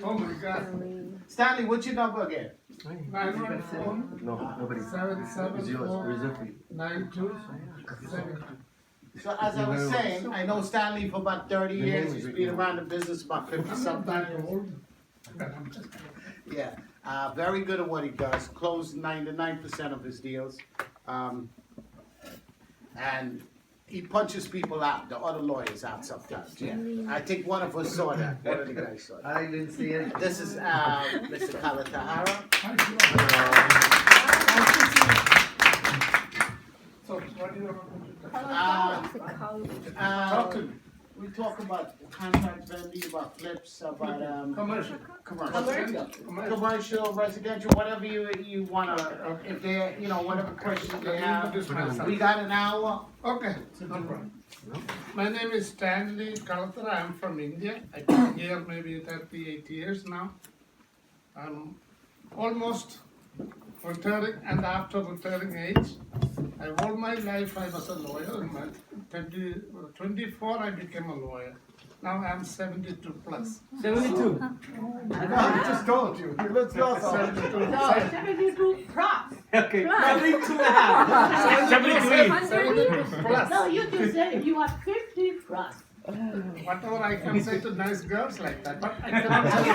Oh my God. Stanley, what's your number again? 914 No, nobody. It's yours. 774 Reserve for you. 9272. So as I was saying, I know Stanley for about 30 The years. name He's is been written. around the business about 50 I'm not something that years. old, but I'm just Yeah, very good at what he does. Closed 99% of his deals. And he punches people out, the other lawyers out sometimes, yeah. I think one of us saw that, one of the guys saw that. I didn't see it. This is Mr. Kalatahara. So what do you want to do? Talk to me. We talk about contract vending, about flips, about Commercial. commercial, residential, whatever you wanna, if they, whatever questions they have. Introduce myself. We got an hour. Okay, no problem. My name is Stanley Kalathara. I'm from India. I've been here maybe 38 years now. I'm almost retiring, and after retiring age, all my life I was a lawyer. In my 24 I became a lawyer. Now I'm 72 plus. 72. I just told you. He looks awesome. 72. No, 72 plus. Okay. Plus. 72.5. 72 plus. No, you just said you are 50 plus. Whatever I can say to nice girls like that, but I cannot tell you.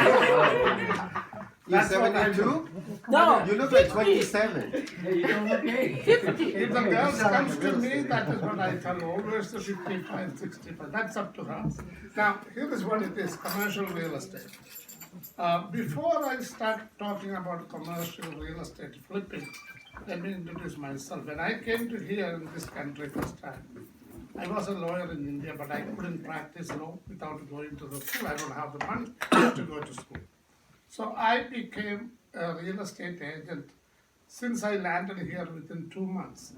You're That's what I 72? No, You look like 27. you don't look 50. If the girls comes to me, that is what I tell always the 55, 65. That's up to her. Now, here is what it is, commercial real estate. Before I start talking about commercial real estate flipping, let me introduce myself. When I came to here in this country first time, I was a lawyer in India, but I couldn't practice law without going to the school. I don't have the money to go to school. So I became a real estate agent since I landed here within 2 months.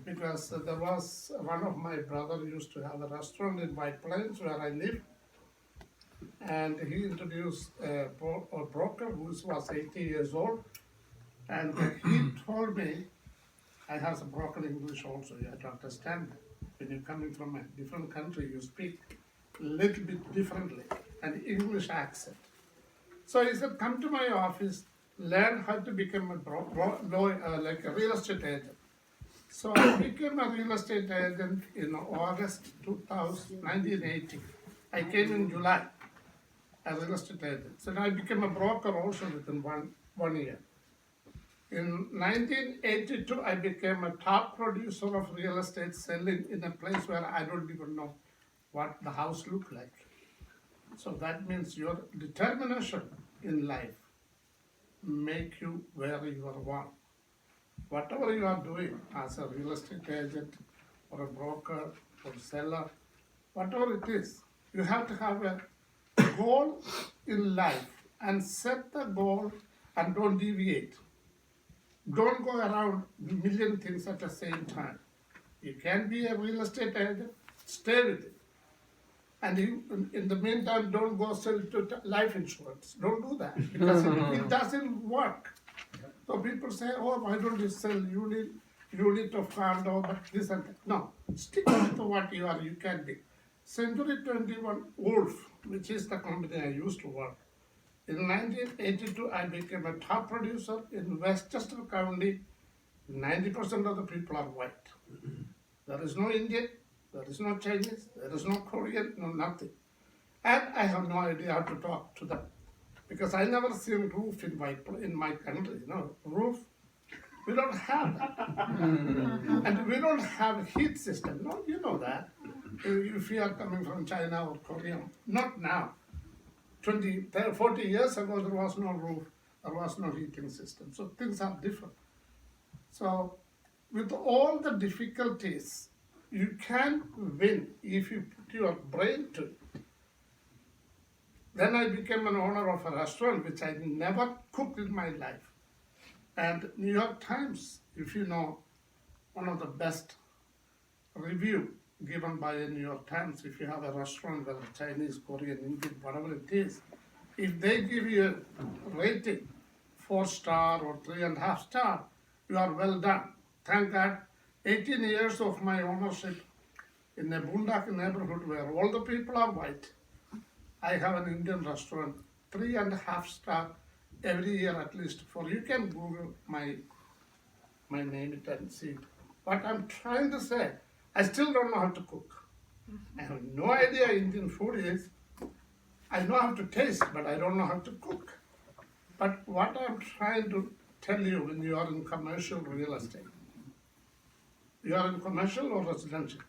Because there was one of my brother used to have a restaurant in White Plains where I live. And he introduced a broker who was 80 years old. And he told me, I have some broken English also, you have to understand that. When you're coming from a different country, you speak a little bit differently, an English accent. So he said, come to my office, learn how to become a like a real estate agent. So I became a real estate agent in August 1980. I came in July as a real estate agent. So I became a broker also within one year. In 1982, I became a top producer of real estate selling in a place where I don't even know what the house looked like. So that means your determination in life make you where you are one. Whatever you are doing as a real estate agent or a broker or seller, whatever it is, you have to have a goal in life and set the goal and don't deviate. Don't go around a million things at the same time. You can be a real estate agent, stay with it. And in the meantime, don't go sell to life insurance. Don't do that because it doesn't work. So people say, oh, why don't you sell unit of condo, but this and that. No, stick with what you are, you can be. Century 21 Wolf, which is the company I used to work. In 1982, I became a top producer in Westchester County. 90% of the people are white. There is no Indian, there is no Chinese, there is no Korean, no nothing. And I have no idea how to talk to them. Because I never seen roof in my country, roof. We don't have that. And we don't have heat system. No, you know that. If you are coming from China or Korea, not now. 40 years ago, there was no roof, there was no heating system. So things are different. So with all the difficulties, you can win if you put your brain to it. Then I became an owner of a restaurant, which I never cooked in my life. And New York Times, if you know, one of the best review given by the New York Times, if you have a restaurant, whether Chinese, Korean, Indian, whatever it is, if they give you a rating, 4-star or 3.5-star, you are well done. Thank God, 18 years of my ownership in a boondock neighborhood where all the people are white, I have an Indian restaurant, 3.5 star every year at least. For you can Google my name it and see it. What I'm trying to say, I still don't know how to cook. I have no idea Indian food is. I know how to taste, but I don't know how to cook. But what I'm trying to tell you when you are in commercial real estate, you are in commercial or residential?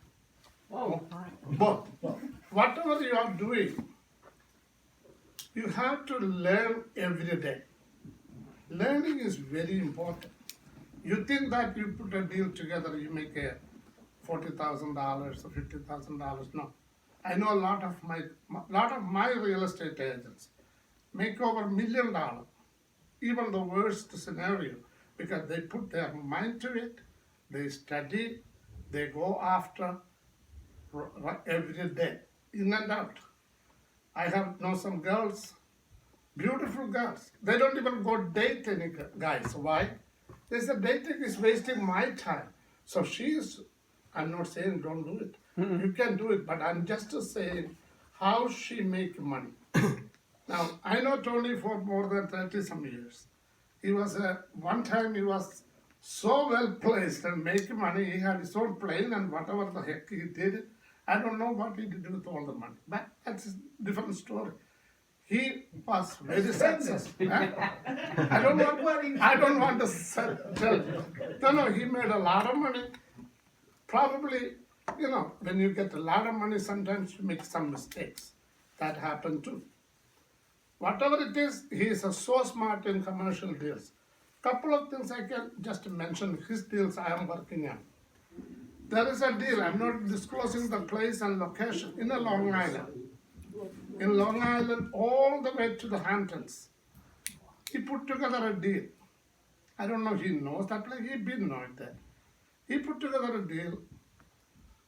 Oh, Both. Whatever you are doing, you have to learn every day. Learning is very important. You think that you put a deal together, you make a $40,000 or $50,000. No, I know a lot of my real estate agents make over $1 million, even the worst scenario, because they put their mind to it, they study, they go after every day, in and out. I have know some girls, beautiful girls. They don't even go date any guys. Why? They say dating is wasting my time. So I'm not saying don't do it. You can do it, but I'm just saying how she make money. Now, I know Tony for more than 30 some years. He was, one time he was so well placed and making money. He had his own plane and whatever the heck he did. I don't know what he did with all the money, but that's a different story. He was very successful. I don't want to tell. No, he made a lot of money. Probably, when you get a lot of money, sometimes you make some mistakes. That happened too. Whatever it is, he is so smart in commercial deals. Couple of things I can just mention, his deals I am working on. There is a deal, I'm not disclosing the place and location, in Long Island. In Long Island, all the way to the Hamptons. He put together a deal. I don't know if he knows that place, he didn't know it there. He put together a deal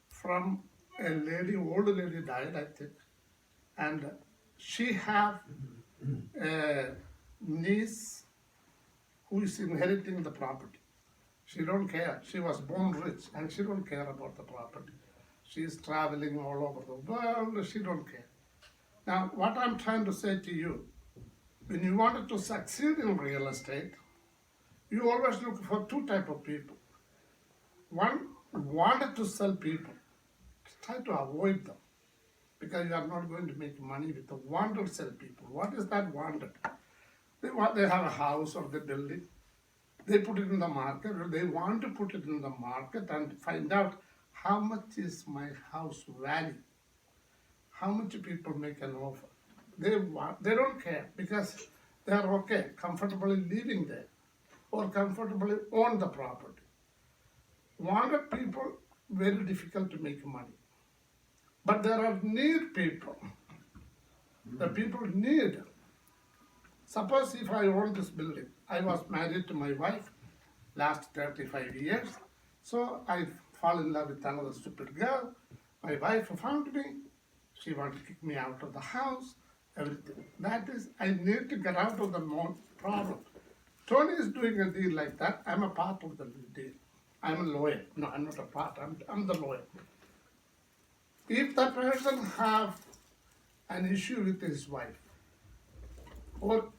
from a lady, old lady died, I think. And she have a niece who is inheriting the property. She don't care. She was born rich and she don't care about the property. She is traveling all over the world. She don't care. Now, what I'm trying to say to you, when you wanted to succeed in real estate, you always look for two type of people. One wanted to sell people. Try to avoid them because you are not going to make money with the wanted sell people. What is that wanted? They have a house or they build it. They put it in the market, or they want to put it in the market and find out how much is my house value. How much people make an offer. They don't care because they are okay, comfortably living there or comfortably own the property. Wanted people, very difficult to make money. But there are need people. The people need. Suppose if I own this building, I was married to my wife last 35 years. So I fall in love with another stupid girl. My wife found me. She wanted to kick me out of the house, everything. That is, I need to get out of the problem. Tony is doing a deal like that. I'm a part of the deal. I'm a lawyer. No, I'm not a part. I'm the lawyer. If the person have an issue with his wife, or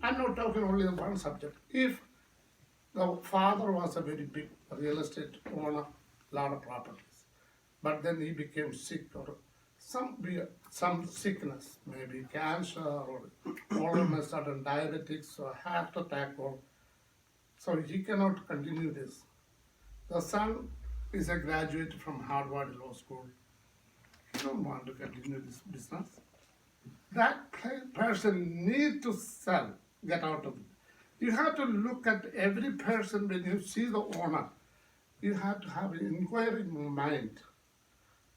I'm not talking only on one subject. If the father was a very big real estate owner, lot of properties, but then he became sick or some sickness, maybe cancer or all of a sudden diabetics or heart attack, or so he cannot continue this. The son is a graduate from Harvard Law School. He don't want to continue this business. That person need to sell, get out of it. You have to look at every person when you see the owner. You have to have an inquiring mind.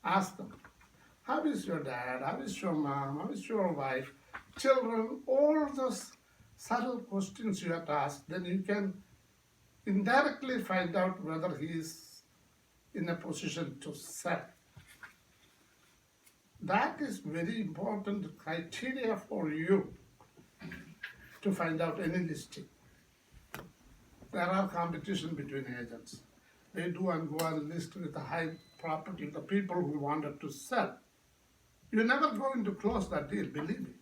Ask them, how is your dad? How is your mom? How is your wife? Children, all those subtle questions you have to ask. Then you can indirectly find out whether he is in a position to sell. That is very important criteria for you to find out any listing. There are competition between agents. They do and go and list with a high property, the people who wanted to sell. You're never going to close that deal, believe me.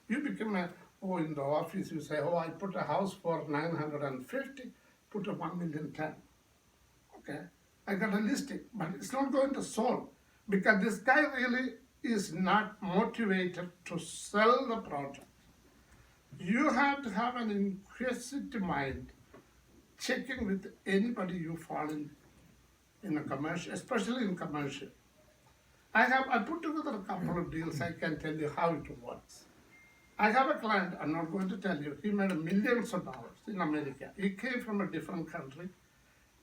You become in the office, you say, I put a house for 950, put a 1,010,000. Okay, I got a listing, but it's not going to solve because this guy really is not motivated to sell the project. You have to have an inquisitive mind, checking with anybody you fall in a commercial, especially in commercial. I put together a couple of deals. I can tell you how it works. I have a client, I'm not going to tell you, he made millions of dollars in America. He came from a different country.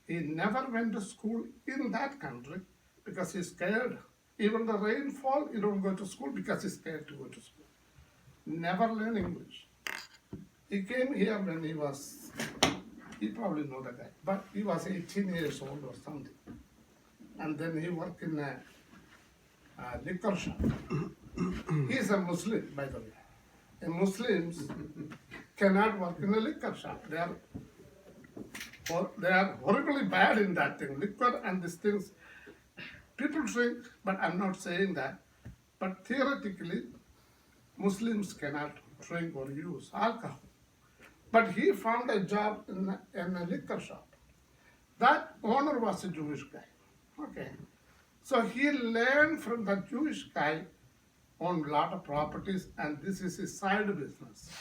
He never went to school in that country because he's scared. Even the rainfall, he don't go to school because he's scared to go to school. Never learn English. He came here when you probably know the guy, but he was 18 years old or something. And then he worked in a liquor shop. He's a Muslim, by the way. And Muslims cannot work in a liquor shop. They are horribly bad in that thing. Liquor and these things, people drink, but I'm not saying that. But theoretically, Muslims cannot drink or use alcohol. But he found a job in a liquor shop. That owner was a Jewish guy. Okay. So he learned from the Jewish guy, owned a lot of properties, and this is his side business.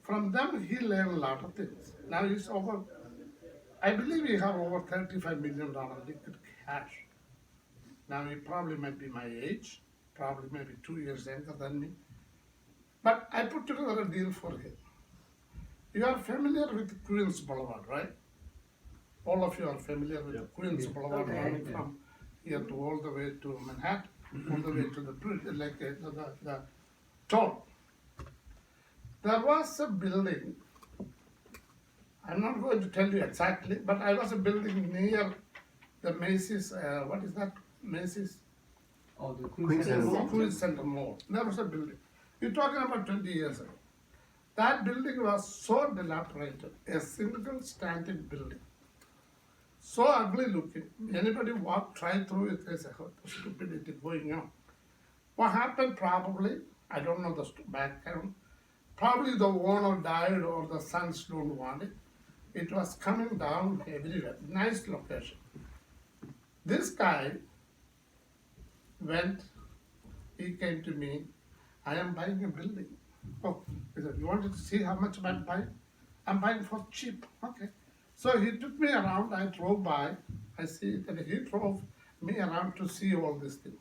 From them, he learned a lot of things. Now he's over, I believe he have over $35 million liquid cash. Now he probably might be my age, probably maybe 2 years younger than me. But I put together a deal for him. You are familiar with Queens Boulevard, right? All of you are familiar with Queens Boulevard, running from here to all the way to Manhattan, all the way to the bridge, like the toll. There was a building, I'm not going to tell you exactly, but I was a building near the Macy's, what is that, Macy's? Oh, the Queen Center Mall. Queen Center Mall. There was a building. You're talking about 20 years ago. That building was so dilapidated, a single standing building. So ugly looking. Anybody try through it, they say, oh, the stupidity going on. What happened probably, I don't know the background, probably the owner died or the sons don't want it. It was coming down everywhere. Nice location. This guy he came to me, I am buying a building. Oh, he said, you wanted to see how much I'm buying? I'm buying for cheap. Okay. So he took me around, I drove by, I see it, and he drove me around to see all these things.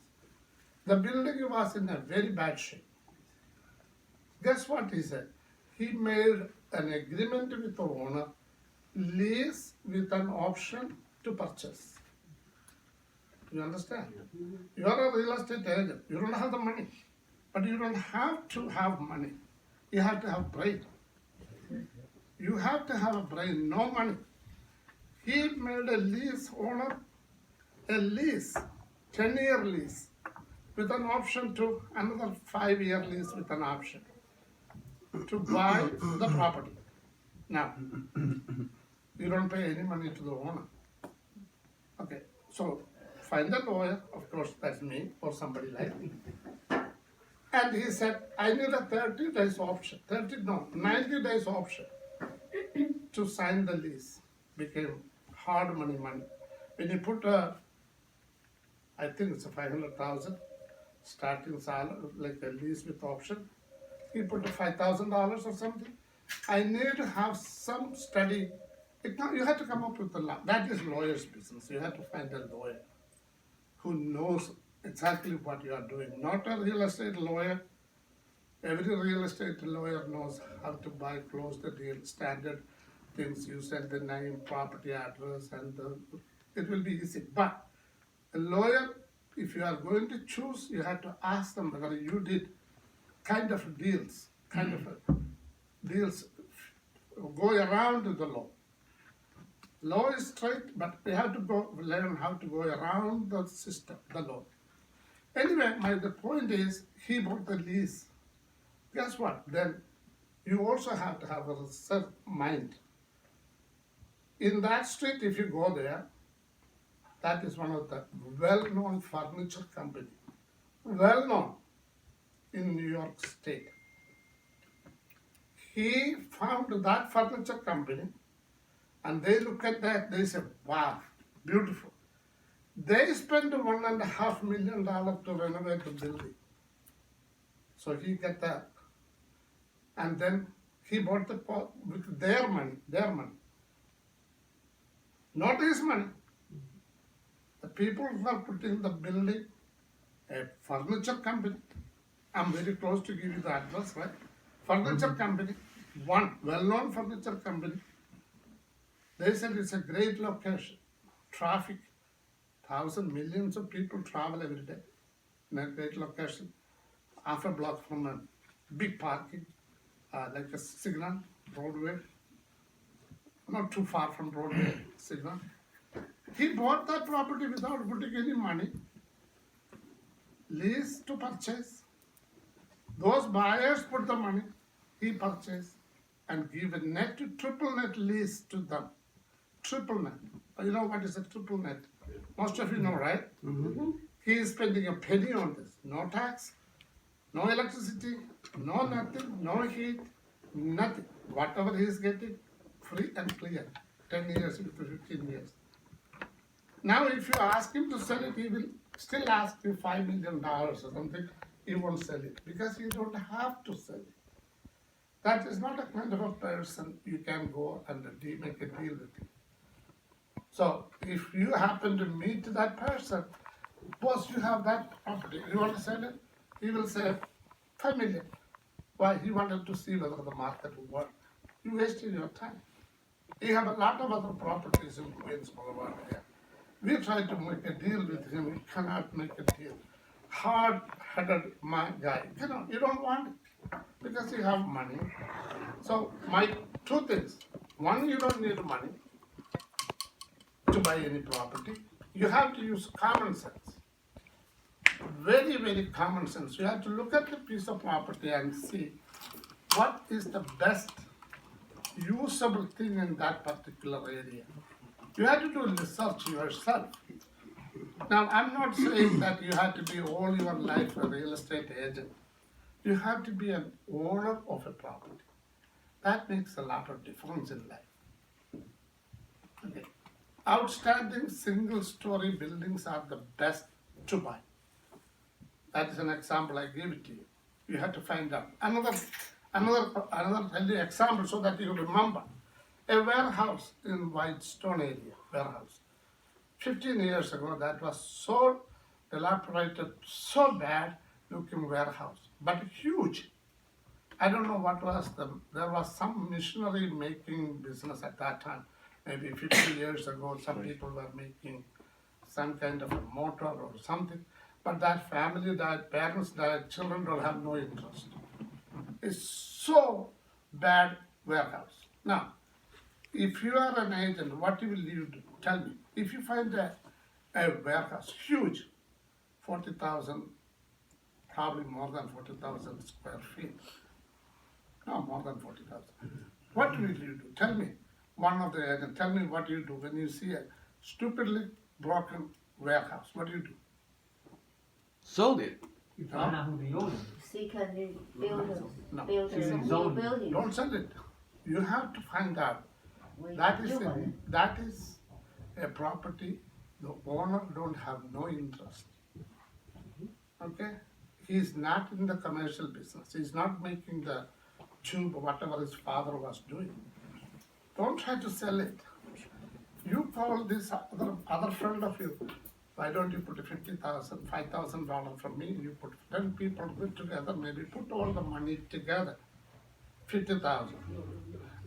The building was in a very bad shape. Guess what he said? He made an agreement with the owner, lease with an option to purchase. You understand? You are a real estate agent. You don't have the money. But you don't have to have money. You have to have brain. You have to have a brain, no money. He made a lease owner, a lease, 10-year lease, with an option to another 5-year lease with an option to buy the property. Now, you don't pay any money to the owner. Okay, so find a lawyer, of course that's me or somebody like me. And he said, I need a 90 days option to sign the lease. Became hard money. When you put I think it's a 500,000 starting salary, like a lease with option, he put a $5,000 or something. I need to have some study. You have to come up with the law. That is lawyer's business. You have to find a lawyer who knows exactly what you are doing. Not a real estate lawyer. Every real estate lawyer knows how to buy, close the deal, standard things. You send the name, property address, and it will be easy. But a lawyer, if you are going to choose, you have to ask them whether you did kind of deals go around the law. Law is straight, but we have to learn how to go around the system, the law. Anyway, the point is, he bought the lease. Guess what? Then you also have to have a reserve mind. In that street, if you go there, that is one of the well-known furniture company. Well-known. in New York State. He found that furniture company and they look at that, they say, wow, beautiful. They spent $1.5 million to renovate the building. So he got that. And then he bought the with their money, not his money. The people who are putting the building, a furniture company. I'm very close to give you the address, right? Furniture company, one well-known furniture company. They said it's a great location. Traffic, millions of people travel every day in a great location. Half a block from a big parking, like a signal, roadway. Not too far from roadway, signal. He bought that property without putting any money. Lease to purchase. Those buyers put the money, he purchased and give a net to triple net lease to them. Triple net. You know what is a triple net? Most of you know, right? He is spending a penny on this. No tax, no electricity, no nothing, no heat, nothing. Whatever he is getting, free and clear. 10 years to 15 years. Now if you ask him to sell it, he will still ask you $5 million or something. He won't sell it because you don't have to sell it. That is not a kind of a person you can go and make a deal with him. So if you happen to meet that person, suppose you have that property, you want to sell it, he will say $5 million. Why? He wanted to see whether the market will work. You wasted your time. You have a lot of other properties in Queens Boulevard here. We tried to make a deal with him, we cannot make a deal. Hard-headed guy, you don't want it because you have money. So my two things, one, you don't need money to buy any property. You have to use common sense. Very, very common sense. You have to look at the piece of property and see what is the best usable thing in that particular area. You have to do research yourself. Now, I'm not saying that you have to be all your life a real estate agent. You have to be an owner of a property. That makes a lot of difference in life. Okay. Outstanding single-story buildings are the best to buy. That is an example I gave it to you. You have to find out. Another tell you example so that you remember. A warehouse in Whitestone area, warehouse. 15 years ago, that was so dilapidated, so bad looking warehouse, but huge. I don't know what was there was some machinery making business at that time. Maybe 50 years ago, some people were making some kind of a motor or something. But that family died, parents died, children don't have no interest. It's so bad warehouse. Now, if you are an agent, what will you do? Tell me. If you find a warehouse, huge, 40,000, probably more than 40,000 square feet. No, more than 40,000. What will you do? Tell me. One of the agents, tell me what you do when you see a stupidly broken warehouse. What do you do? Sold it. You find out who the owner is. Seek a new builder, No. build a new Zoning. building. Don't sell it. You have to find out. We That do want it. that is a property the owner don't have no interest. Okay? He's not in the commercial business. He's not making the tube or whatever his father was doing. Don't try to sell it. You call this other friend of you. Why don't you put $50,000, $5,000 from me? You put 10 people put together, maybe put all the money together, 50,000.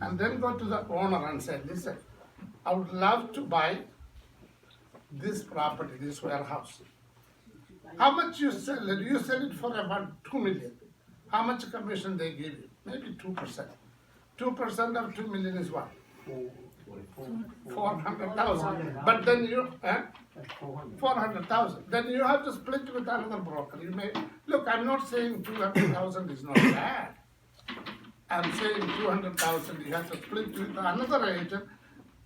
And then go to the owner and say, listen, I would love to buy this property, this warehouse. How much you sell it? You sell it for about $2 million. How much commission they give you? Maybe 2%. 2% of $2 million is what? 400,000. But then you, 400,000. Then you have to split with another broker. You may look. I'm not saying 200,000 is not bad. I'm saying 200,000. You have to split with another agent,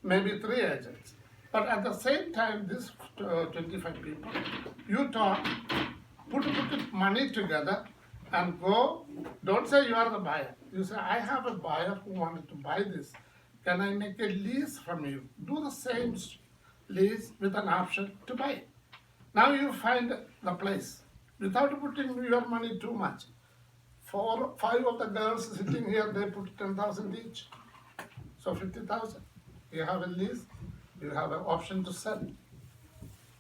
maybe 3 agents. But at the same time, this 25 people, you talk, put money together, and go, don't say you are the buyer. You say, I have a buyer who wanted to buy this. Can I make a lease from you? Do the same lease with an option to buy it. Now you find the place without putting your money too much. 5 of the girls sitting here, they put 10,000 each. So 50,000. You have a lease, you have an option to sell,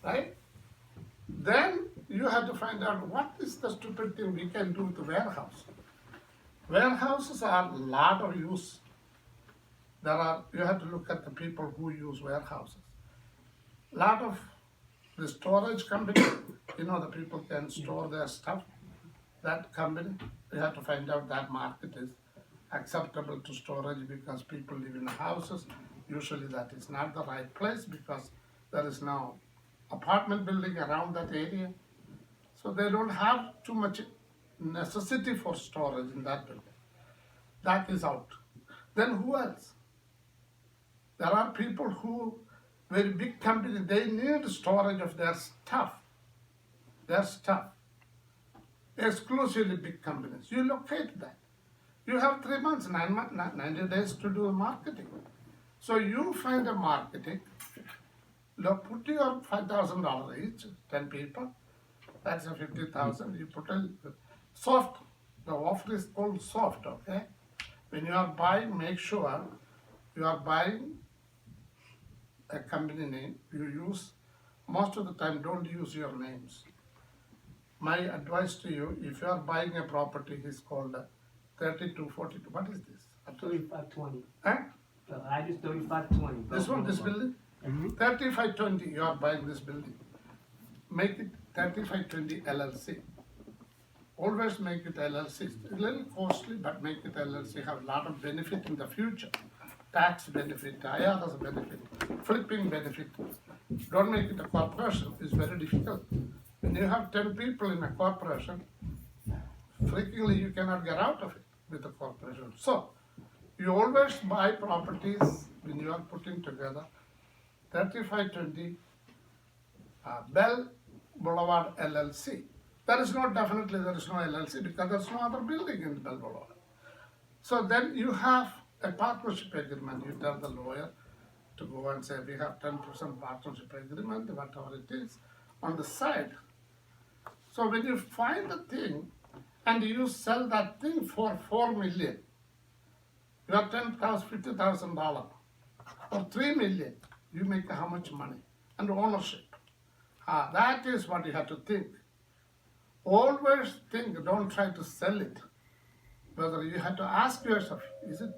right? Then you have to find out what is the stupid thing we can do with the warehouse. Warehouses are a lot of use. You have to look at the people who use warehouses. Lot of the storage company, the people can store their stuff. That company, you have to find out that market is acceptable to storage because people live in houses. Usually that is not the right place because there is no apartment building around that area. So they don't have too much necessity for storage in that building. That is out. Then who else? There are people who, very big company, they need storage of their stuff. Exclusively big companies. You locate that. You have 3 months, 90 days to do marketing. So you find a marketing, put your $5,000 each, 10 people, that's a 50,000. You put a soft, the offer is called soft, okay? When you are buying, make sure you are buying a company name. You use, most of the time, don't use your names. My advice to you, if you are buying a property, it's called 3242. What is this? 3520. Huh? The address 3520. This one, this building? 3520, you are buying this building. Make it 3520 LLC. Always make it LLC. It's a little costly, but make it LLC. Have a lot of benefit in the future. Tax benefit, IRS benefit, flipping benefit. Don't make it a corporation. It's very difficult. When you have 10 people in a corporation, frequently you cannot get out of it with a corporation. So, you always buy properties when you are putting together 3520 Bell Boulevard LLC. There is no LLC because there is no other building in Bell Boulevard. So then you have a partnership agreement. You tell the lawyer to go and say, we have 10% partnership agreement, whatever it is, on the side. So when you find the thing and you sell that thing for $4 million, you have $50,000 or $3 million, you make how much money? And ownership. That is what you have to think. Always think, don't try to sell it. Whether you have to ask yourself, is it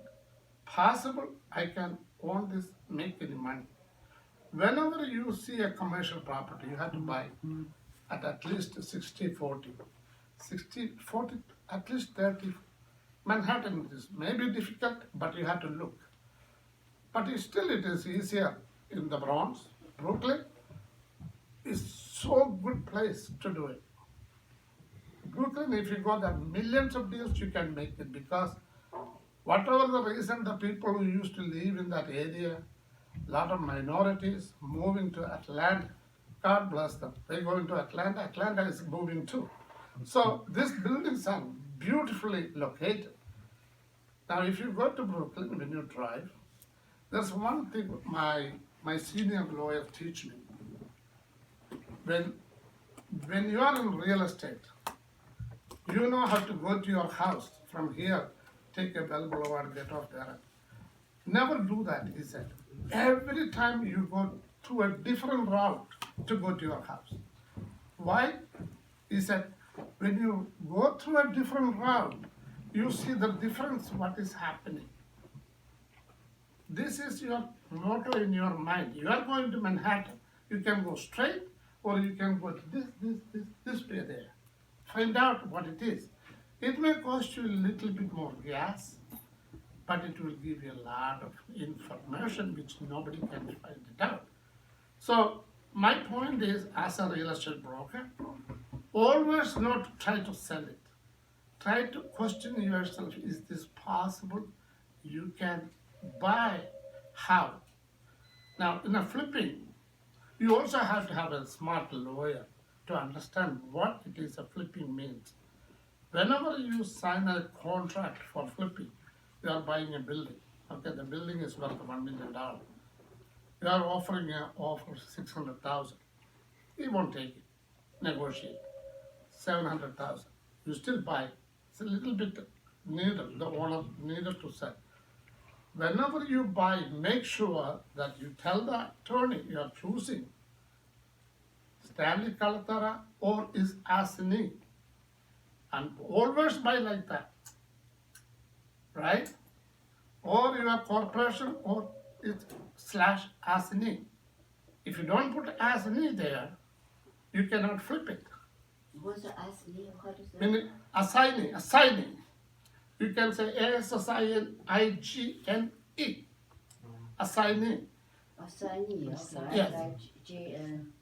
possible I can own this, make any money? Whenever you see a commercial property, you have to buy at least 60-40. 60-40, at least 30. Manhattan is maybe difficult, but you have to look. But still it is easier in the Bronx. Brooklyn is so good place to do it. Brooklyn, if you got the millions of deals, you can make it because whatever the reason, the people who used to live in that area, lot of minorities moving to Atlanta, God bless them. They go into Atlanta. Atlanta is moving too. So these buildings are beautifully located. Now, if you go to Brooklyn, when you drive, there's one thing my senior lawyer teach me. When you are in real estate, you know how to go to your house from here, take a Bell Boulevard, get off there. Never do that, he said. Every time you go through a different route to go to your house. Why? He said, when you go through a different route, you see the difference, what is happening. This is your motto in your mind. You are going to Manhattan. You can go straight or you can go to this way there. Find out what it is. It may cost you a little bit more gas, but it will give you a lot of information which nobody can find it out. So my point is, as a real estate broker, always not try to sell it. Try to question yourself, is this possible? You can buy. How? Now, in a flipping, you also have to have a smart lawyer to understand what it is a flipping means. Whenever you sign a contract for flipping, you are buying a building. Okay, the building is worth $1 million. You are offering an offer 600,000. He won't take it. Negotiate. 700,000. You still buy. It's a little bit needed. The owner needed to sell. Whenever you buy, make sure that you tell the attorney you are choosing Stanley Kalatara or is Asini. And always buy like that. Right? Or your corporation or it's / Asini. If you don't put Asini there, you cannot flip it. What's the asini? What is that? Meaning assigning. You can say ASSINIGNE. Assignee. Assignee, okay. Yes.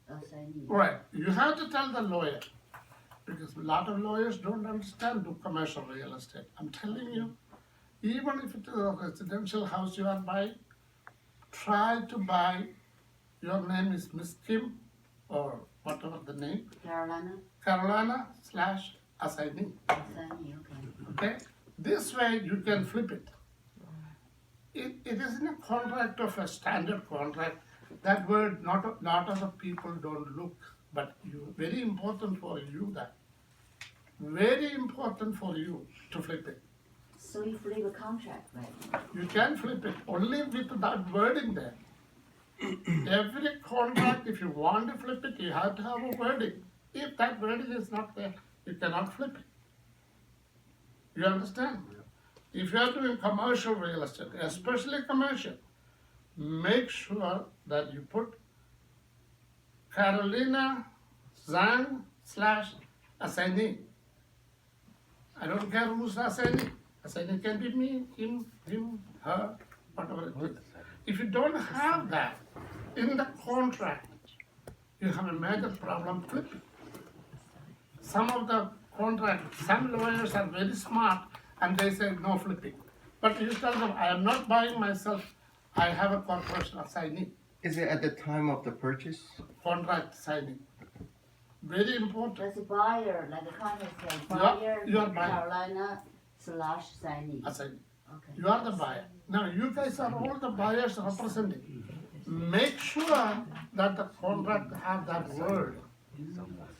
Assignee. Right. You have to tell the lawyer. Because a lot of lawyers don't understand the commercial real estate. I'm telling you, even if it is a residential house you are buying, try to buy, your name is Miss Kim or whatever the name, Carolina / assignee. Assignee, okay. Okay? This way you can flip it. It is in a contract of a standard contract. That word, not a lot of people don't look, but very important for you that. Very important for you to flip it. So you flip a contract, right? You can flip it only with that wording there. Every contract, if you want to flip it, you have to have a wording. If that wording is not there, you cannot flip it. You understand? If you are doing commercial real estate, especially commercial, make sure that you put Carolina Zhang / assignee. I don't care who's assignee. Assignee can be me, him, her, whatever it is. If you don't have that in the contract, you have a major problem flipping. Some of the contracts, some lawyers are very smart and they say no flipping. But you tell them, I am not buying myself, I have a corporation assignee, Is it at the time of the purchase? contract signing. Very important. That's a buyer, like the contract says, You are buyer, buying. Carolina / assignee. Assignee. Okay. You are the buyer. Now you guys are all the buyers representing. Make sure that the contract have that word.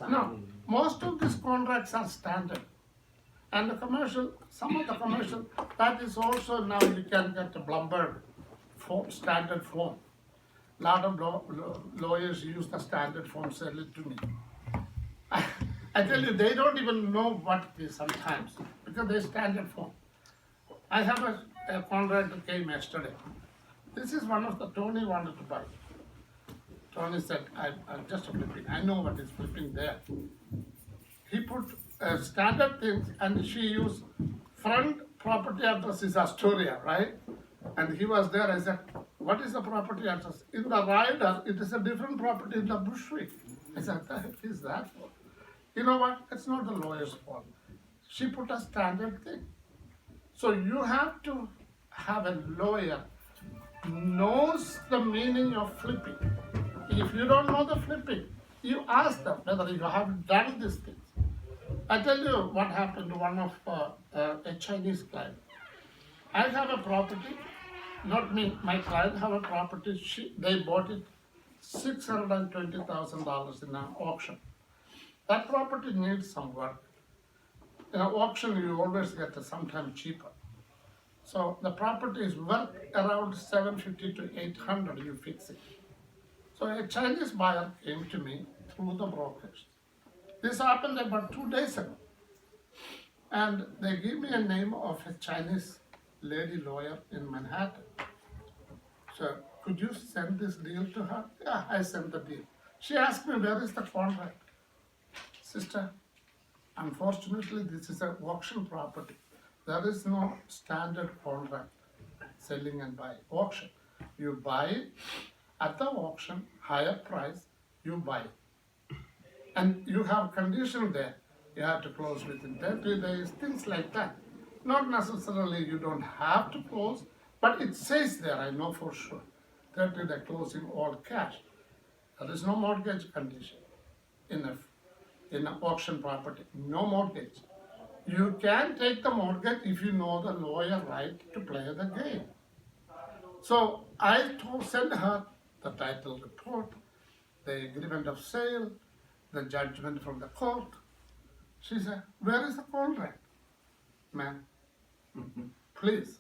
No, most of these contracts are standard. And the commercial, some of the commercial, that is also now you can get a Bloomberg form, standard form. Lot of lawyers use the standard form, sell it to me. I tell you, they don't even know what it is sometimes because they standard form. I have a contract that came yesterday. This is one of the Tony wanted to buy. Tony said, I'm just flipping. I know what is flipping there. He put standard things and she used front property address is Astoria, right? And he was there. I said, what is the property address? In the rider, it is a different property in the Bushwick. I said, what the heck is that for? You know what? It's not the lawyer's fault. She put a standard thing. So you have to have a lawyer knows the meaning of flipping. If you don't know the flipping, you ask them whether you have done these things. I tell you what happened to one of a Chinese client. I have a property, not me, my client have a property, they bought it $620,000 in an auction. That property needs some work. In an auction, you always get sometimes cheaper. So the property is worth around $750 to $800, you fix it. So a Chinese buyer came to me through the brokers. This happened about 2 days ago. And they gave me a name of a Chinese lady lawyer in Manhattan. So could you send this deal to her? Yeah, I sent the deal. She asked me, where is the contract? Sister, unfortunately, this is an auction property. There is no standard contract, selling and buying. Auction. You buy it at the auction, higher price, you buy it. And you have condition there. You have to close within 30 days, things like that. Not necessarily you don't have to close, but it says there, I know for sure. 30-day closing all cash. There is no mortgage condition in an auction property, no mortgage. You can take the mortgage if you know the lawyer right to play the game. So I sent her the title report, the agreement of sale, the judgment from the court. She said, where is the contract? Ma'am, please,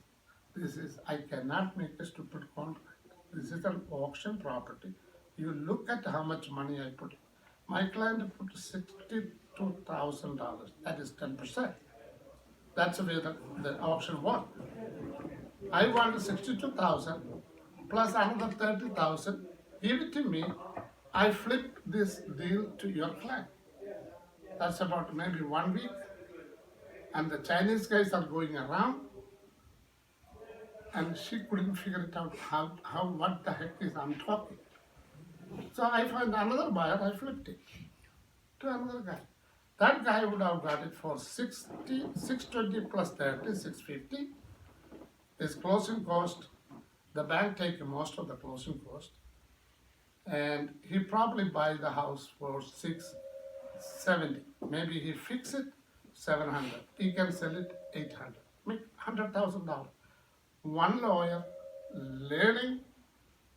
I cannot make a stupid contract. This is an auction property. You look at how much money I put. My client put $62,000, that is 10%. That's the way the auction worked. I wanted 62,000 plus another 30,000. Give it to me. I flip this deal to your client. That's about maybe 1 week. And the Chinese guys are going around. And she couldn't figure it out what the heck is I'm talking. So I found another buyer, I flipped it to another guy. That guy would have got it for 620 plus 30, 650. His closing cost, the bank take most of the closing cost. And he probably buy the house for 670. Maybe he fix it 700. He can sell it 800. Make $100,000. One lawyer learning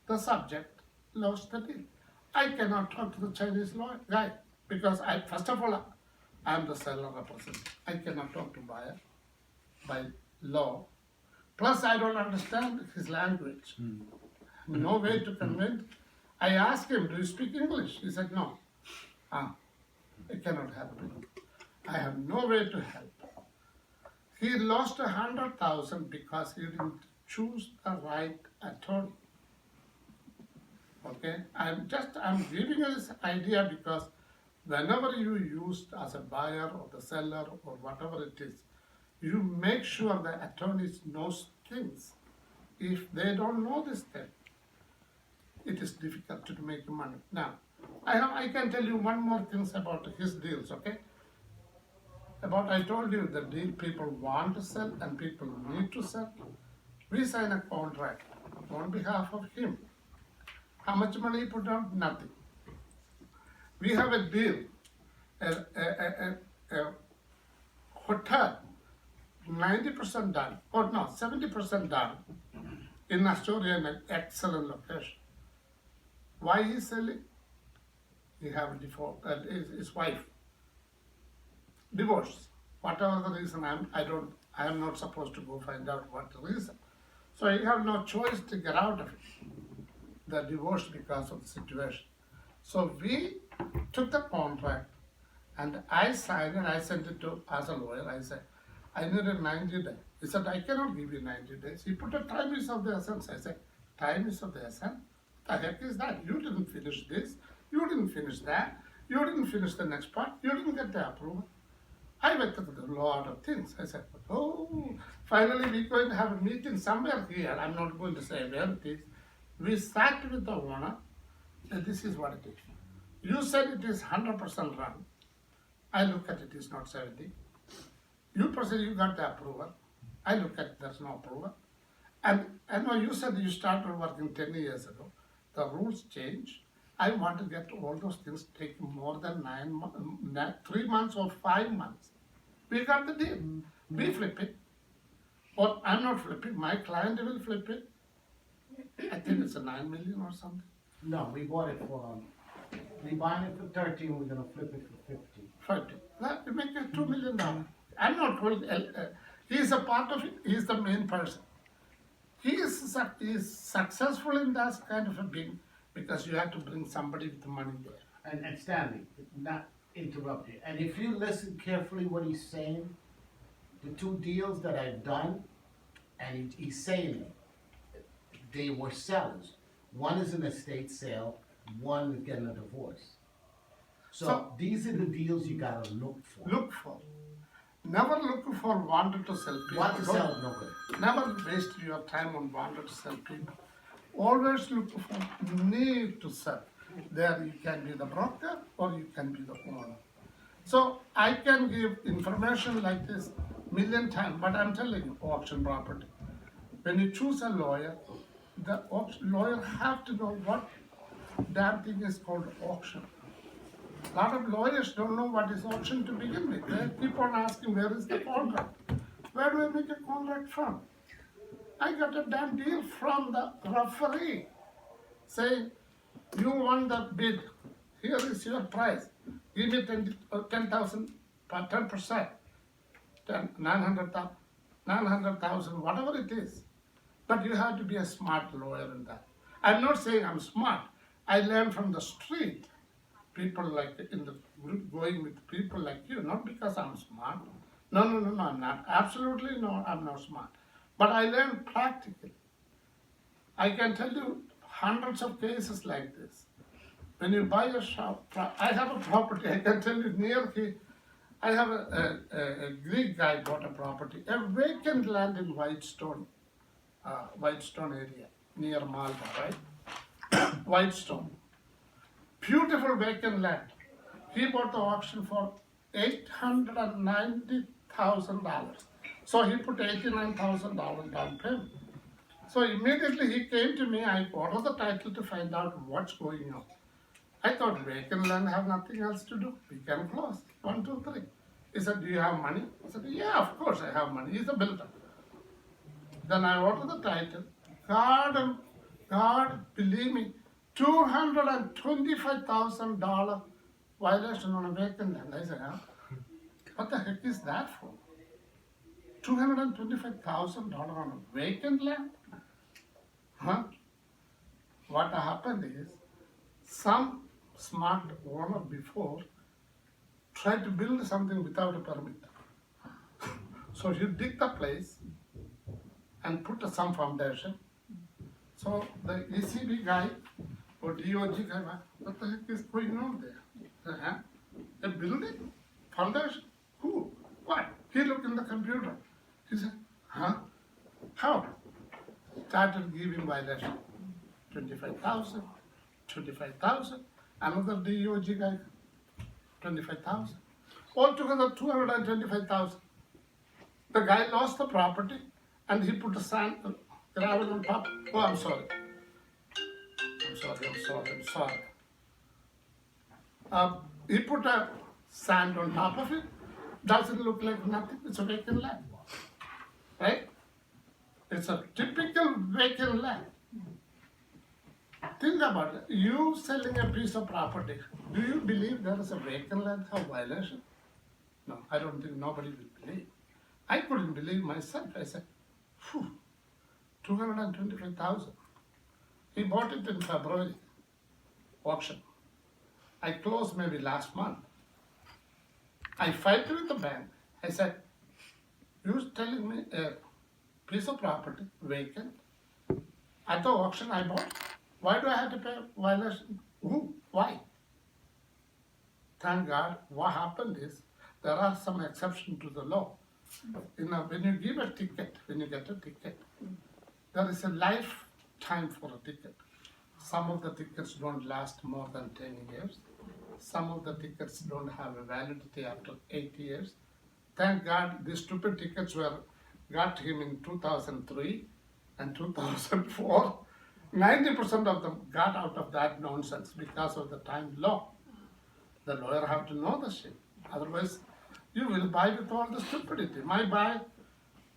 the subject lost the deal. I cannot talk to the Chinese lawyer guy because first of all, I'm the seller representative. I cannot talk to buyer by law. Plus, I don't understand his language. No way to convince. I asked him, do you speak English? He said, no. I cannot help him. I have no way to help. He lost 100,000 because he didn't choose the right attorney. Okay, I'm giving you this idea because whenever you use as a buyer or the seller or whatever it is, you make sure the attorneys knows things. If they don't know this thing, it is difficult to make money. Now, I can tell you one more thing about his deals, okay? I told you the deal people want to sell and people need to sell. We sign a contract on behalf of him. How much money he put down? Nothing. We have a deal, a hotel, 90% done, or no, 70% done in Astoria in an excellent location. Why he selling? He have a default, his wife. Divorce. Whatever the reason, I am not supposed to go find out what the reason. So he have no choice to get out of it. The divorce because of the situation. So we took the contract and I signed and I sent it to, as a lawyer, I said, I needed 90 days. He said, I cannot give you 90 days. He put a time is of the essence. I said, time is of the essence? What the heck is that? You didn't finish this. You didn't finish that. You didn't finish the next part. You didn't get the approval. I went through a lot of things. I said, oh, finally we're going to have a meeting somewhere here. I'm not going to say where it is. We sat with the owner, and this is what it is. You said it is 100% run. I look at it is not 70. You said you got the approval. I look at there's no approval. And I know you said you started working 10 years ago. The rules change. I want to get all those things take more than 3 months or 5 months. We got the deal. We flip it. Or I'm not flipping, my client will flip it. I think it's a 9 million or something. No, we bought it for, we buying it for 13, we're gonna flip it for 50. 50. That we make it $2 million. I'm not told, he is a part of it, he is the main person. He is successful in that kind of a thing because you have to bring somebody with the money there. And Stanley, not interrupt you, and if you listen carefully what he's saying, the two deals that I've done, and he's saying they were sellers. One is an estate sale, one is getting a divorce. So these are the deals you gotta look for. Look for. Never look for wanted to sell people. Want to sell, no good. Never waste your time on wanted to sell people. Always look for need to sell. There you can be the broker or you can be the owner. So I can give information like this million times, but I'm telling you, auction property. When you choose a lawyer, the lawyer have to know what damn thing is called auction. A lot of lawyers don't know what is auction to begin with. They keep on asking, where is the contract? Where do I make a contract from? I got a damn deal from the referee saying, you won the bid. Here is your price. Give me 10,000, 10%, 900,000, whatever it is. But you have to be a smart lawyer in that. I'm not saying I'm smart. I learned from the street. People like in the group going with people like you, not because I'm smart. No, I'm not. Absolutely no, I'm not smart. But I learned practically. I can tell you hundreds of cases like this. When you buy a shop, I have a property, I can tell you near here, I have a Greek guy bought a property, a vacant land in Whitestone area, near Malta, right? Whitestone. Beautiful vacant land. He bought the auction for $890,000. So he put $89,000 down payment. So immediately he came to me, I ordered the title to find out what's going on. I thought vacant land have nothing else to do. We can close. 1, 2, 3. He said, do you have money? I said, yeah, of course I have money. He's a builder. Then I ordered the title. God, believe me, $225,000 violation on a vacant land. I said, huh? What the heck is that for? $225,000 on a vacant land? Huh? What happened is, some smart owner before tried to build something without a permit. So he dig the place and put some foundation. So the ECB guy or DOG guy, what the heck is going on there? Huh? A building? Foundation? Who? What? He looked in the computer. He said, huh? How? Started giving violation. 25,000. 25,000. Another DOG guy, 25,000. Altogether 225,000. The guy lost the property and he put a sand, gravel on top. Oh, I'm sorry. He put a sand on top of it. Doesn't look like nothing. It's a vacant land. Right? It's a typical vacant land. Think about it. You selling a piece of property. Do you believe there is a vacant land have violation? No, I don't think nobody will believe. I couldn't believe myself. I said, 225,000. He bought it in February auction. I closed maybe last month. I filed with the bank. I said, you're telling me a piece of property, vacant, at the auction I bought. Why do I have to pay violation? Who? Why? Thank God, what happened is, there are some exceptions to the law. When you give a ticket, when you get a ticket, there is a lifetime for a ticket. Some of the tickets don't last more than 10 years. Some of the tickets don't have a validity after 8 years. Thank God, these stupid tickets got him in 2003 and 2004. 90% of them got out of that nonsense because of the time law. The lawyer have to know the shit. Otherwise, you will buy with all the stupidity. My buy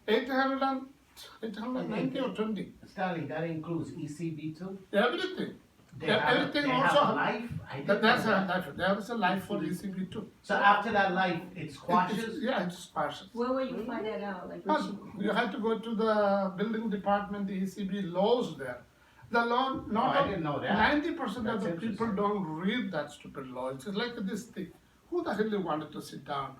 890 or 20. Stanley, that includes ECB too? Everything. They have Everything a also. life? I didn't That's know a that. life. There is a life for ECB too. So after that life, it squashes? Yeah, it squashes. Where will you find that out? Like, But you have to go to the building department, the ECB laws there. The law, not I didn't know that. 90% of That's the people interesting. don't read that stupid law. It's like this thing. Who the hell wanted to sit down?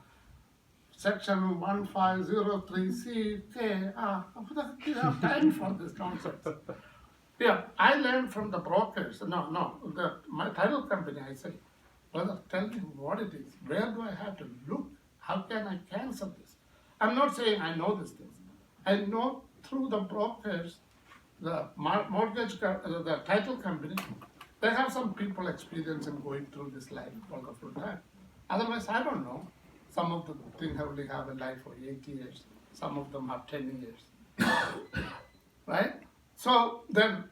Section 1503C, K, who the hell do you have time for this nonsense? Yeah, I learned from the brokers. My title company, I say, brother, tell me what it is. Where do I have to look? How can I cancel this? I'm not saying I know these things. I know through the brokers, the mortgage, the title company, they have some people experience in going through this life all the full time. Otherwise, I don't know. Some of the things only have a life for 8 years. Some of them have 10 years. Right? So then,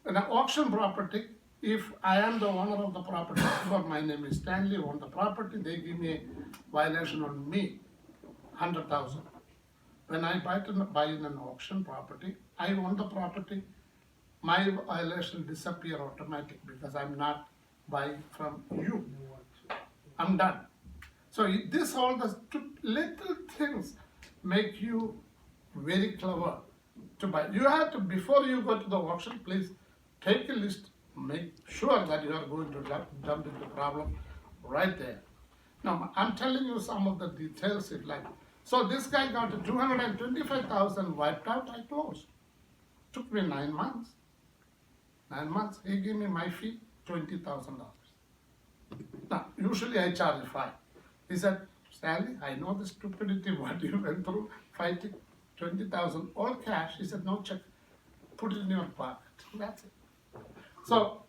in an auction property, if I am the owner of the property, or my name is Stanley, own the property, they give me a violation on me, 100,000. When I buy in an auction property, I own the property, my violation disappear automatic because I'm not buying from you. I'm done. So this all the little things make you very clever to buy. You have to, before you go to the auction, please take a list, make sure that you are going to jump into problem right there. Now, I'm telling you some of the details it like. So this guy got 225,000 wiped out, I closed. Took me 9 months. 9 months, he gave me my fee, $20,000. Now, usually I charge 5. He said, Stanley, I know the stupidity what you went through, fighting 20,000, all cash. He said, no check, put it in your pocket. That's it. So,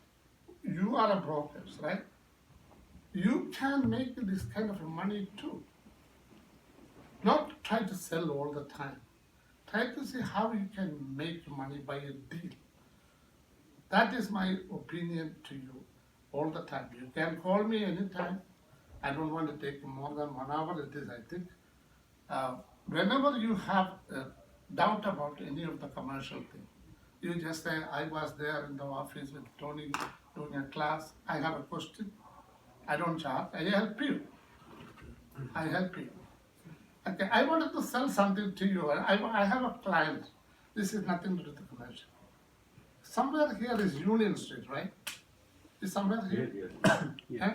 you are a broker, right? You can make this kind of money too. Not try to sell all the time. Try to see how you can make money by a deal. That is my opinion to you all the time. You can call me anytime. I don't want to take more than 1 hour, it is, I think. Whenever you have a doubt about any of the commercial thing, you just say, I was there in the office with Tony doing a class, I have a question, I don't charge, I help you. I help you. Okay, I wanted to sell something to you. I have a client. This is nothing to do with the commercial. Somewhere here is Union Street, right? Is somewhere here? Huh?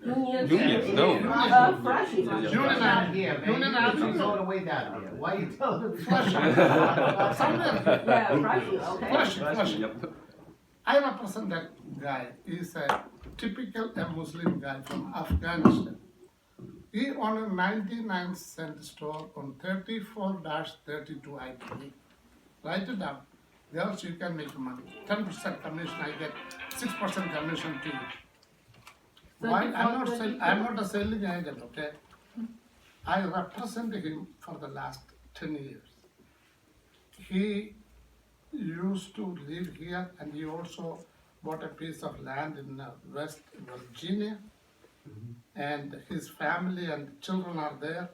Union, no. Flushing. Union Not here, man. Union She's all the way down here. Why you telling me? Somewhere here. Yeah, Flushing, okay. Flushing. Yep. I represent that guy. He's a typical Muslim guy from Afghanistan. He owned a 99-cent store on 34-32 IPD. Write it down. Else you can make money. 10% commission, I get 6% commission to you. Why? I'm not a selling agent, okay? I represent him for the last 10 years. He used to live here and he also bought a piece of land in West Virginia. And his family and children are there.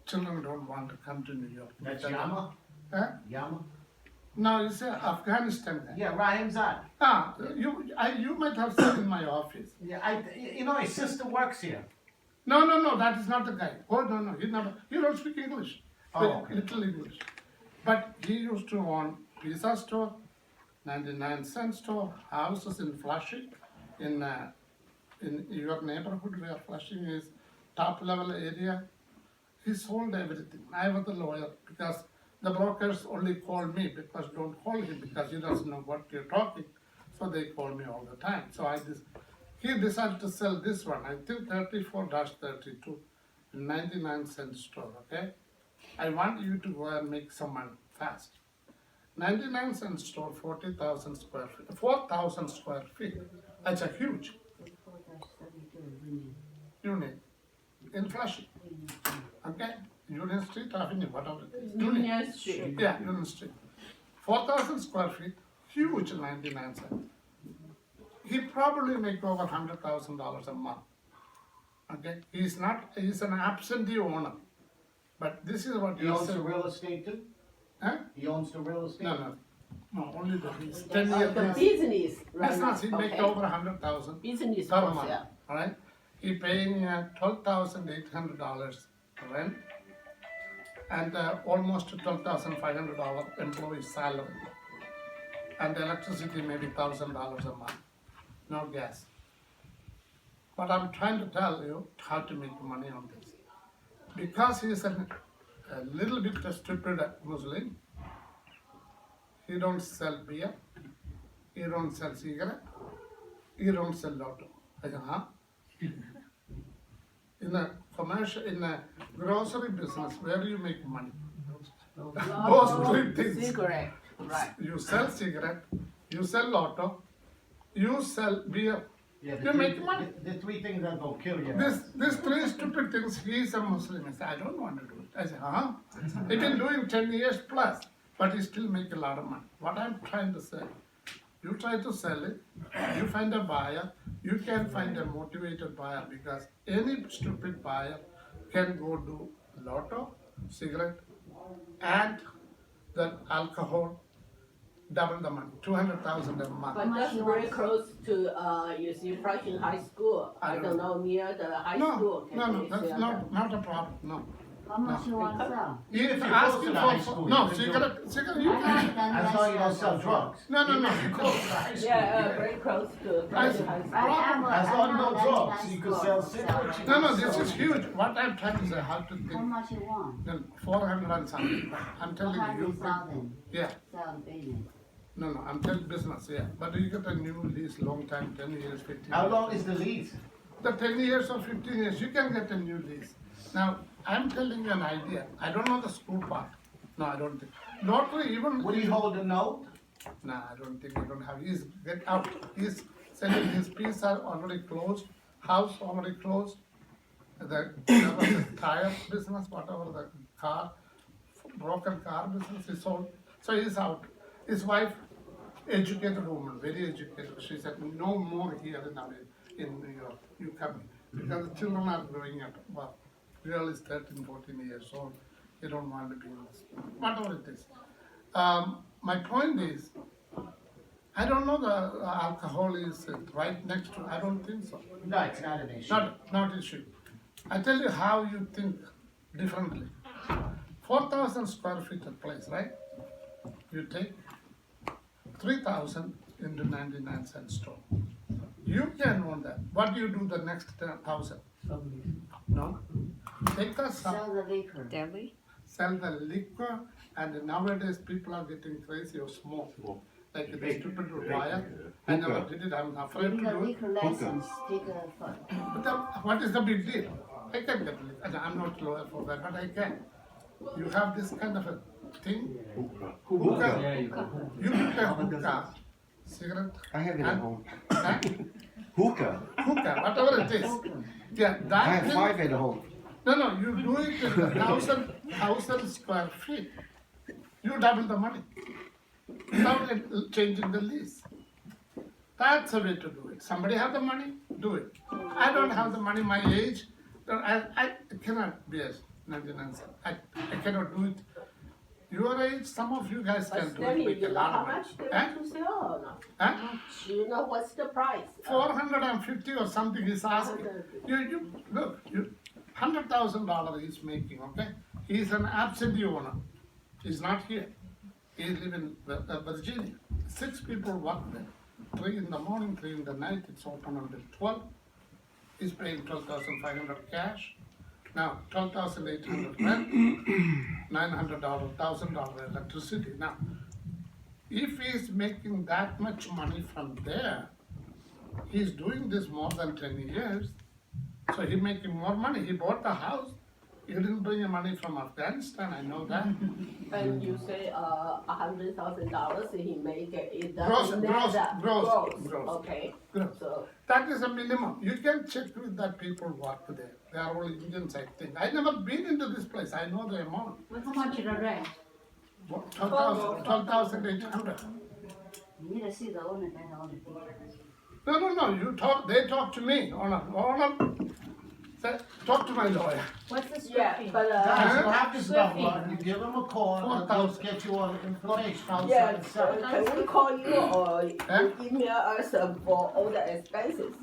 Children don't want to come to New York. That's Yama? Huh? Yama? No, it's Afghanistan guy. Yeah, Rahim Zad. You might have seen in my office. Yeah, you know, his sister works here. No, that is not the guy. Oh, no, he don't speak English. Oh, okay. Little English. But he used to own pizza store, 99-cent store, houses in Flushing, in your neighborhood where Flushing is top level area. He sold everything. I was the lawyer because the brokers only call me because don't call him because he doesn't know what you're talking. So they call me all the time. So he decided to sell this one, I think 34-32, 99-cent store, okay? I want you to go and make some money fast. 99-cent store, 40,000 square feet, 4,000 square feet. That's a huge unit in Flushing, okay? Union Street Avenue, whatever it is. Union Street. Yeah, Union Street. 4,000 square feet, huge 99 cents. He probably make over $100,000 a month. Okay, he's an absentee owner. But this is what He you owns said. the real estate too? Huh? He owns the real estate? No, only the he's 10 years. The business. Business, he make okay. over 100,000 Business, per was, month. yeah. All right, he paying $12,800 rent and almost $12,500 employee salary, and electricity maybe $1,000 a month, no gas. But I'm trying to tell you how to make money on this, because he is a little bit stupid Muslim. He don't sell beer, he don't sell cigarette, he don't sell lotto. I said, huh? In a commercial, in a grocery business, where do you make money? Those three things. Cigarette, right. You sell cigarette, you sell lotto, you sell beer. Yeah, You make money. The three things that will kill you. These three stupid things, he is a Muslim. I said, I don't want to do it. I said, huh? He's been doing 10 years plus, but he still make a lot of money. What I'm trying to say, You try to sell it, you find a buyer, you can find a motivated buyer because any stupid buyer can go do lotto, cigarette, and the alcohol, double the money, 200,000 a month. But that's you very want? close to, you see, Flushing High School. I I don't don't know, near the high school. No, can no, they that's sell not a problem, no. How much you want to sell? Even if If you're asking close to the high for, school, no, you can do it. cigarette, you I can. have done As long as you don't less sell than drugs. No, no, Even no. if you're close to the high school. Yeah, you very close to I Flushing see. High School. I have As long as no done drugs, less you can for sell sale. cigarettes, you No, no, can this sell- is huge. What I'm trying to say, how to How think. much you want? Then 400 and something. I'm telling you. 100,000 Yeah, sell the business. no, no, I'm telling business, yeah. But you get a new lease, long time, 10 years, 15 How years. long is the lease? The 10 years or 15 years, you can get a new lease. Now, I'm telling you an idea. I don't know the school part. No, I don't think. Lottery even. Would he hold the note? Nah, I don't think I don't have. He's get out. He's selling his piece are already closed. House already closed. The tire business, whatever the car, broken car business is sold. So he's out. His wife, educated woman, very educated. She said, no more here in New York. You come because the children are growing up. Well, girl is 13, 14 years old. They don't want to be in this. Whatever it is. My point is, I don't know the alcohol is right next to. I don't think so. No, it's not an issue. Not issue. I tell you how you think differently. 4,000 square feet of place, right? You take 3,000 into 99 cent store. You can own that. What do you do the next 1,000? Sublease. No. Take the Sell the liquor. Deli? sell the liquor, and nowadays people are getting crazy of smoke. Like the stupid wire. I never did it. I'm afraid to Take a do it. liquor license, take a, But what is the big deal? I can get it. And I'm not lawyer for that, but I can. You have this kind of a thing. Hookah. There you go. You put a hookah, cigarette, I have it at and home. hookah, Hookah. whatever it is. Hookah. Yeah, I that have thing. 5 at home. No, you do it in 1,000 square feet. You double the money without changing the lease. That's the way to do it. Somebody have the money, do it. I don't have the money, my age. I cannot be a 99 cents. I cannot do it. Your age, some of you guys can But do it, Stanley, make a you know lot how of money. much they Huh? want to sell or not? Huh? Do you know what's the price? 450 or something he's asking. You look, $100,000 he's making, okay? He's an absentee owner. He's not here. He live in Virginia. 6 people work there. 3 in the morning, 3 in the night. It's open until 12. He's paying 12,500 cash. Now, 12,800 rent, $900, $1,000 electricity. Now, if he's making that much money from there, he's doing this more than 10 years, so he's making more money. He bought the house. He didn't bring the money from Afghanistan, I know that. And you say $100,000 he make it Gross, doesn't gross, matter. gross. Okay, Gross. so That is a minimum. You can check with that people work there. They are all Indians, I think. I never been into this place. I know the amount. How much is the rent? 12,800. You need to see the owner, then all the details. No. You talk. They talk to me. Owner. Say, talk to my lawyer. What's the square yeah, feet? but Guys, grab this Square number, you give him a call, and they'll get you all the information. yeah, So, can we call you or Huh? email us for all the expenses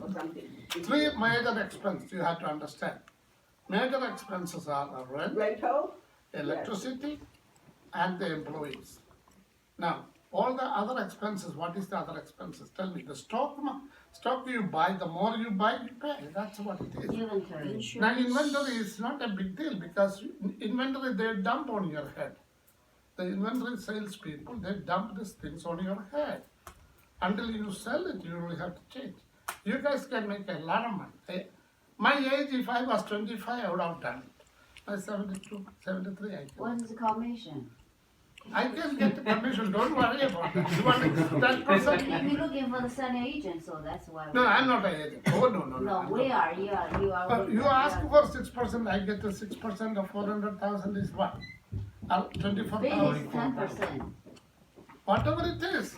or something? 3 major expenses you have to understand. Major expenses are rent, Rental? electricity, and the employees. Now, all the other expenses, what is the other expenses? Tell me. The stock you buy, the more you buy, you pay. That's what it is. Inventory. Now, inventory is not a big deal because inventory they dump on your head. The inventory salespeople, they dump these things on your head. Until you sell it, you will have to change. You guys can make a lot of money. My age, if I was 25, I would have done it. I'm 72, 73, I can. What is the commission? I can get the commission, don't worry about that. You want that But person? you're looking for the selling agent, so that's why. No, I'm not an agent. Oh, no. No, I'm we not. are, you are. But you ask for 6%, I get the 6% of 400,000 is what? Big 24,000. is 10%. Whatever it is.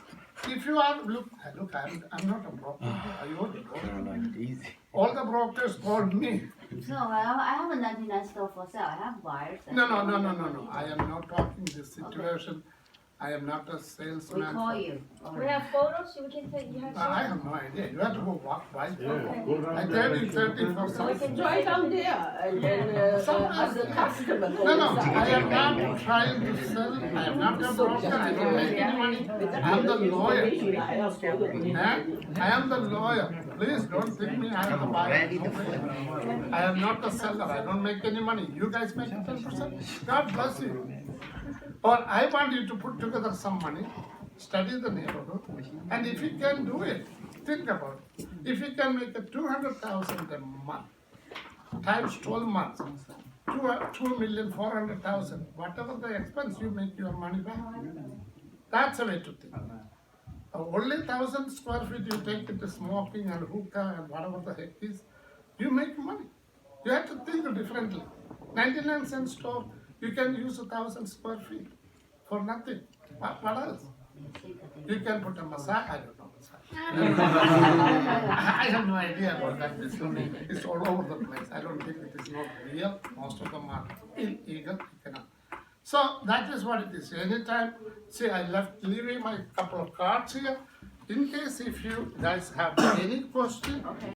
if you are, look, I'm not a broker, I own it. Caroline, easy. All the brokers called me. No, I have a 99 store for sale. I have buyers. No, I am not talking this situation. I am not a We salesman. call you. We have photos, we can take, you have. I have no idea. You have to go walk by. Go down I there. gave you 30 for We some. can drive down there and then, as a customer go No, inside. I am not trying to sell. I am not a broker. I don't make any money. I am the lawyer. I am the lawyer. Please don't think me I am the buyer. No way. I am not the seller. I don't make any money. You guys make 10%. God bless you. Or I want you to put together some money, study the neighborhood, and if you can do it, think about it. If you can make a 200,000 a month times 12 months, 2,400,000, whatever the expense, you make your money back. That's the way to think. Only 1,000 square feet you take into smoking and hookah and whatever the heck is, you make money. You have to think differently. 99 cent store, you can use 1,000 square feet for nothing. What else? You can put a massage, I don't know massage. I have no idea about that. It's all over the place. I don't think it is not real. Most of them are illegal. You cannot. So that is what it is. Anytime, see, I leaving my couple of cards here. In case if you guys have any question,